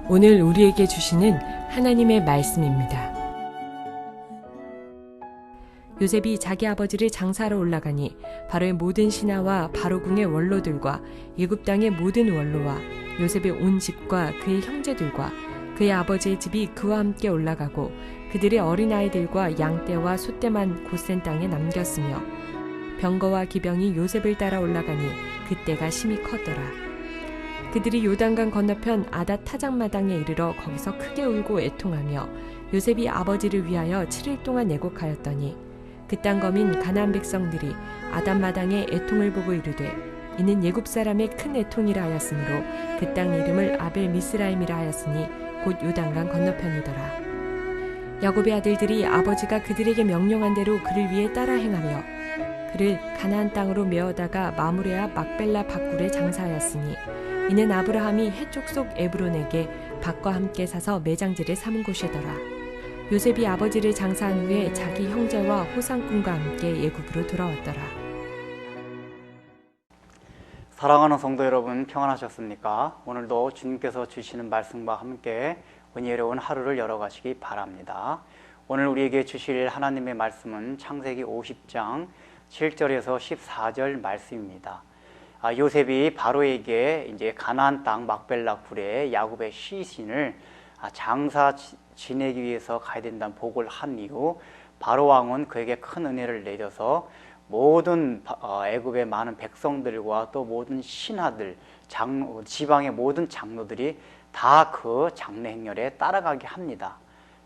오늘 우리에게 주시는 하나님의 말씀입니다. 요셉이 자기 아버지를 장사하러 올라가니 바로의 모든 신하와 바로궁의 원로들과 애굽 땅의 모든 원로와 요셉의 온 집과 그의 형제들과 그의 아버지의 집이 그와 함께 올라가고 그들의 어린아이들과 양떼와 소떼만 고센 땅에 남겼으며 병거와 기병이 요셉을 따라 올라가니 그때가 심히 컸더라. 그들이 요단강 건너편 아닷 타작마당에 이르러 거기서 크게 울고 애통하며 요셉이 아버지를 위하여 7일 동안 애곡하였더니 그 땅 거민 가나안 백성들이 아닷마당에 애통을 보고 이르되 이는 애굽 사람의 큰 애통이라 하였으므로 그 땅 이름을 아벨 미스라임이라 하였으니 곧 요단강 건너편이더라. 야곱의 아들들이 아버지가 그들에게 명령한 대로 그를 위해 따라 행하며 그를 가나안 땅으로 메어다가 마므레 앞 막벨라 밭굴에 장사하였으니 이는 아브라함이 해쪽 속 에브론에게 밭과 함께 사서 매장지를 삼은 곳이더라. 요셉이 아버지를 장사한 후에 자기 형제와 호상꾼과 함께 애굽으로 돌아왔더라. 사랑하는 성도 여러분, 평안하셨습니까? 오늘도 주님께서 주시는 말씀과 함께 은혜로운 하루를 열어가시기 바랍니다. 오늘 우리에게 주실 하나님의 말씀은 창세기 50장 7절에서 14절 말씀입니다. 요셉이 바로에게 이제 가나안 땅 막벨라 굴에 야곱의 시신을 장사 지내기 위해서 가야 된다는 보고를 한 이후 바로 왕은 그에게 큰 은혜를 내려서 모든 애굽의 많은 백성들과 또 모든 신하들, 지방의 모든 장로들이 다 그 장례 행렬에 따라가게 합니다.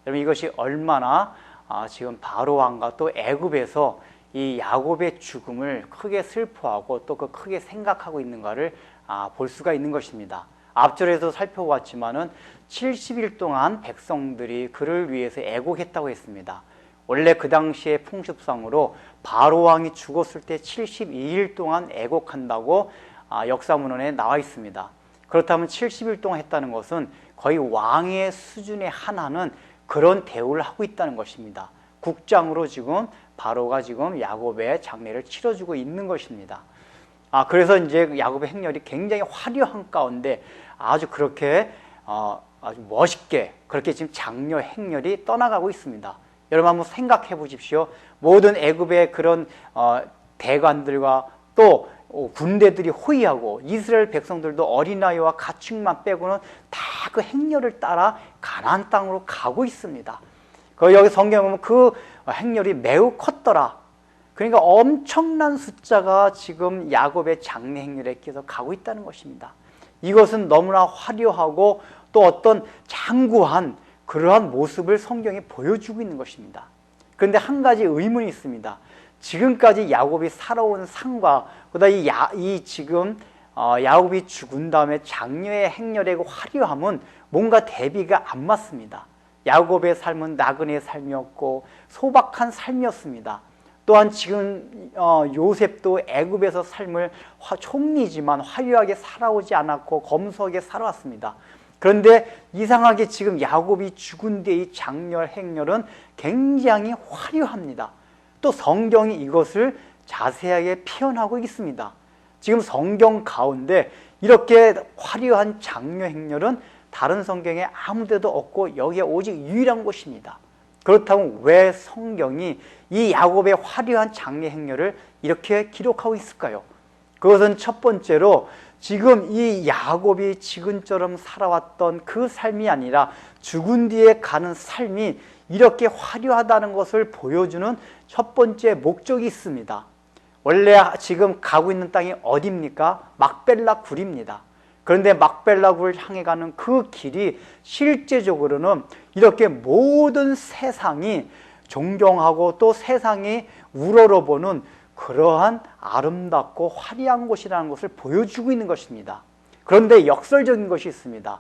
여러분, 이것이 얼마나 지금 바로 왕과 또 애굽에서 이 야곱의 죽음을 크게 슬퍼하고 또 그 크게 생각하고 있는가를 볼 수가 있는 것입니다. 앞절에서 살펴보았지만은 70일 동안 백성들이 그를 위해서 애곡했다고 했습니다. 원래 그 당시의 풍습상으로 바로 왕이 죽었을 때 72일 동안 애곡한다고 역사문헌에 나와 있습니다. 그렇다면 70일 동안 했다는 것은 거의 왕의 수준에 한하는 그런 대우를 하고 있다는 것입니다. 국장으로 지금 바로가 지금 야곱의 장례를 치러주고 있는 것입니다. 그래서 이제 야곱의 행렬이 굉장히 화려한 가운데 아주 그렇게 아주 멋있게 그렇게 지금 장려 행렬이 떠나가고 있습니다. 여러분 한번 생각해 보십시오. 모든 애굽의 그런 대관들과 또 군대들이 호위하고 이스라엘 백성들도 어린아이와 가축만 빼고는 다 그 행렬을 따라 가나안 땅으로 가고 있습니다. 여기 성경에 보면 그 행렬이 매우 컸더라. 그러니까 엄청난 숫자가 지금 야곱의 장례 행렬에 끼어서 가고 있다는 것입니다. 이것은 너무나 화려하고 또 어떤 장구한 그러한 모습을 성경이 보여주고 있는 것입니다. 그런데 한 가지 의문이 있습니다. 지금까지 야곱이 살아온 삶과 그다음에 이 지금 야곱이 죽은 다음에 장녀의 행렬의 화려함은 뭔가 대비가 안 맞습니다. 야곱의 삶은 나그네의 삶이었고 소박한 삶이었습니다. 또한 지금 요셉도 애굽에서 삶을 총리지만 화려하게 살아오지 않았고 검소하게 살아왔습니다. 그런데 이상하게 지금 야곱이 죽은 뒤의 장렬 행렬은 굉장히 화려합니다. 또 성경이 이것을 자세하게 표현하고 있습니다. 지금 성경 가운데 이렇게 화려한 장려 행렬은 다른 성경에 아무 데도 없고 여기에 오직 유일한 곳입니다. 그렇다면 왜 성경이 이 야곱의 화려한 장례 행렬을 이렇게 기록하고 있을까요? 그것은 첫 번째로 지금 이 야곱이 지금처럼 살아왔던 그 삶이 아니라 죽은 뒤에 가는 삶이 이렇게 화려하다는 것을 보여주는 첫 번째 목적이 있습니다. 원래 지금 가고 있는 땅이 어디입니까? 막벨라 굴입니다. 그런데 막벨라 굴을 향해 가는 그 길이 실제적으로는 이렇게 모든 세상이 존경하고 또 세상이 우러러보는 그러한 아름답고 화려한 곳이라는 것을 보여주고 있는 것입니다. 그런데 역설적인 것이 있습니다.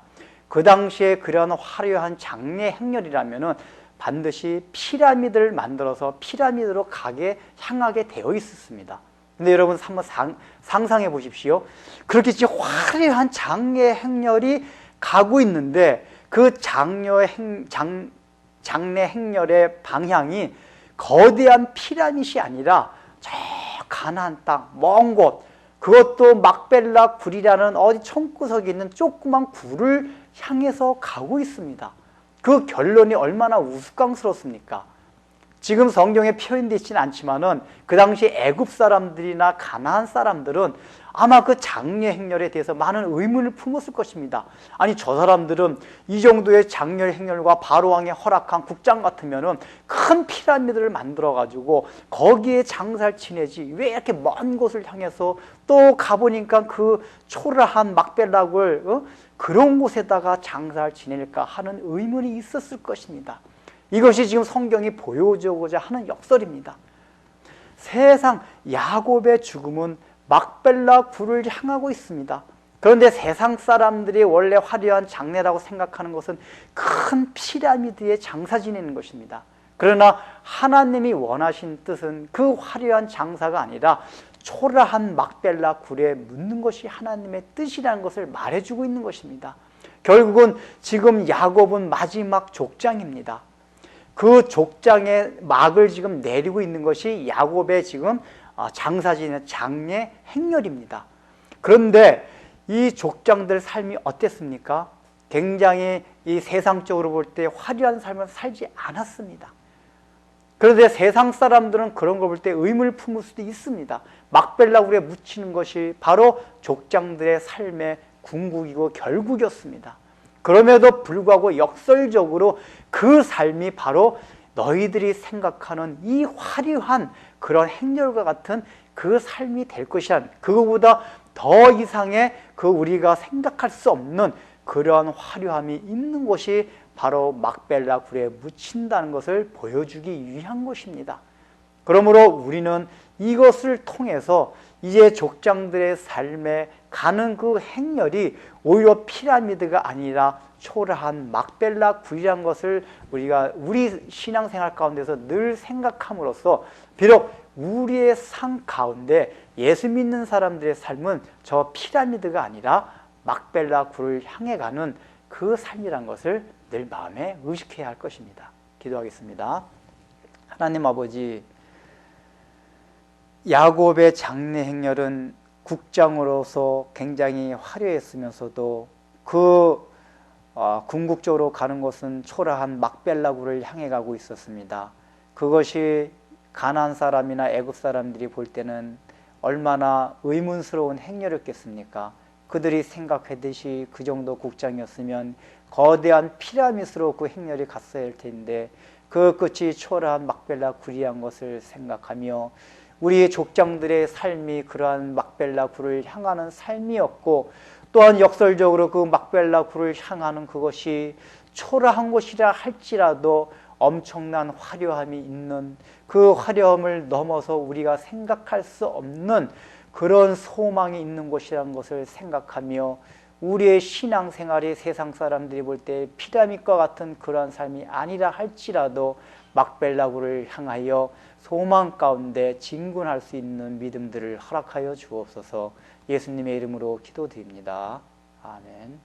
그 당시에 그러한 화려한 장례 행렬이라면은 반드시 피라미드를 만들어서 피라미드로 향하게 되어 있었습니다. 근데 여러분 한번 상상해 보십시오. 그렇게 화려한 장례 행렬이 가고 있는데 그 장례 행렬의 방향이 거대한 피라밋이 아니라 저 가나안 땅 먼 곳, 그것도 막벨라 굴이라는 어디 총구석에 있는 조그만 굴을 향해서 가고 있습니다. 그 결론이 얼마나 우스꽝스럽습니까? 지금 성경에 표현되어 있지는 않지만은 그 당시 애굽 사람들이나 가나안 사람들은 아마 그 장례 행렬에 대해서 많은 의문을 품었을 것입니다. 아니, 저 사람들은 이 정도의 장례 행렬과 바로 왕의 허락한 국장 같으면은 큰 피라미드를 만들어 가지고 거기에 장사를 지내지 왜 이렇게 먼 곳을 향해서 또 가보니까 그 초라한 막벨락을 그런 곳에다가 장사를 지낼까 하는 의문이 있었을 것입니다. 이것이 지금 성경이 보여주고자 하는 역설입니다. 세상 야곱의 죽음은 막벨라 굴을 향하고 있습니다. 그런데 세상 사람들이 원래 화려한 장례라고 생각하는 것은 큰 피라미드에 장사 지내는 것입니다. 그러나 하나님이 원하신 뜻은 그 화려한 장사가 아니라 초라한 막벨라 굴에 묻는 것이 하나님의 뜻이라는 것을 말해주고 있는 것입니다. 결국은 지금 야곱은 마지막 족장입니다. 그 족장의 막을 지금 내리고 있는 것이 야곱의 지금 장사 지내는 장례 행렬입니다. 그런데 이 족장들 삶이 어땠습니까? 굉장히 이 세상적으로 볼 때 화려한 삶을 살지 않았습니다. 그런데 세상 사람들은 그런 걸 볼 때 의문을 품을 수도 있습니다. 막벨라굴에 묻히는 것이 바로 족장들의 삶의 궁극이고 결국이었습니다. 그럼에도 불구하고 역설적으로 그 삶이 바로 너희들이 생각하는 이 화려한 그런 행렬과 같은 그 삶이 될 것이란, 그거보다 더 이상의 그 우리가 생각할 수 없는 그러한 화려함이 있는 것이 바로 막벨라 굴에 묻힌다는 것을 보여주기 위한 것입니다. 그러므로 우리는 이것을 통해서 이제 족장들의 삶에 가는 그 행렬이 오히려 피라미드가 아니라 초라한 막벨라 굴이라는 것을 우리가 우리 신앙생활 가운데서 늘 생각함으로써 비록 우리의 삶 가운데 예수 믿는 사람들의 삶은 저 피라미드가 아니라 막벨라 굴을 향해 가는 그 삶이란 것을 늘 마음에 의식해야 할 것입니다. 기도하겠습니다. 하나님 아버지, 야곱의 장례 행렬은 국장으로서 굉장히 화려했으면서도 그 궁극적으로 가는 것은 초라한 막벨라 굴을 향해 가고 있었습니다. 그것이 가나안 사람이나 애굽 사람들이 볼 때는 얼마나 의문스러운 행렬이었겠습니까? 그들이 생각하듯이 그 정도 국장이었으면 거대한 피라미드로 그 행렬이 갔어야 할 텐데 그 끝이 초라한 막벨라 굴이란 것을 생각하며 우리의 족장들의 삶이 그러한 막벨라 굴을 향하는 삶이었고, 또한 역설적으로 그 막벨라 굴을 향하는 그것이 초라한 곳이라 할지라도 엄청난 화려함이 있는, 그 화려함을 넘어서 우리가 생각할 수 없는 그런 소망이 있는 곳이라는 것을 생각하며 우리의 신앙생활이 세상 사람들이 볼 때 피라밋과 같은 그러한 삶이 아니라 할지라도 막벨라 굴을 향하여 소망 가운데 진군할 수 있는 믿음들을 허락하여 주옵소서. 예수님의 이름으로 기도드립니다. 아멘.